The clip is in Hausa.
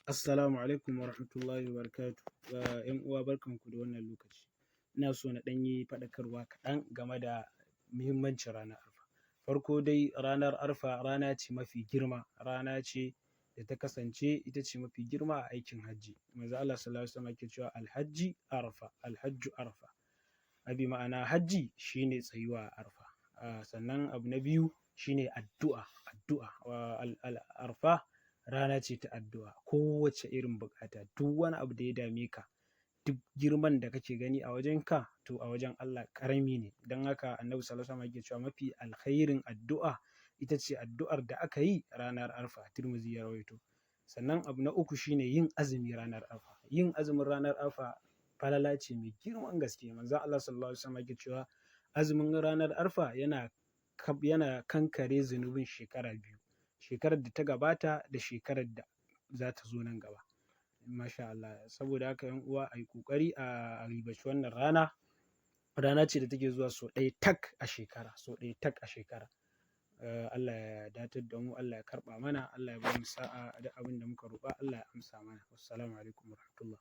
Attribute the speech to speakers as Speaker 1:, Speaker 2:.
Speaker 1: Assalamu alaikum wa rahmatullahi wa barakatuh. ‘Yan uwa barkanku da wannan lokaci. Ina so na ɗan yi faɗakarwa kaɗan game da muhimmancin ranar Arfa. Farko dai ranar Arfa rana ce mafi girma, rana ce da ta kasance ita ce mafi girma a aikin hajji. Manzon Allah sallallahu alaihi wasallam yake cewa Alhajji Arfa, Alhajju Arfa. Abi ma'ana hajji shine tsayuwa a Arfa. Sannan abu na biyu shine addu'a. Arfa rana ce ta addu'a. Kowace irin buƙata, duk wani abu da ya dame ka, duk girman da kake gani a wajenka, to a wajen Allah ƙarami ne. Don haka Annabi sallallahu alaihi wasallam yake cewa mafi alkhairin addu'a ita ce addu'ar da aka yi ranar Arfa. Tirmidhi ya rawaito. Sannan abu na uku shine yin azumi ranar Arfa. Yin azumin ranar Arfa falala ce mai girman gaske. Manzon Allah sallallahu alaihi wasallam yake cewa azumin ranar Arfa yana kankare zunubin shekara biyu, shekarar da ta gabata da shekarar da za ta zo nan gaba. Masha Allah. Saboda haka ‘yan uwa a yi ƙoƙari a ribaci wannan rana. Rana ce da take zuwa sau ɗaya tak a shekara, sau ɗaya tak a shekara. Allah ya datar da mu, Allah ya karɓa mana, Allah ya ba mu sa'a da abin da muka roƙa, Allah ya amsa mana. Wassalamu alaikum wa rahmatullah.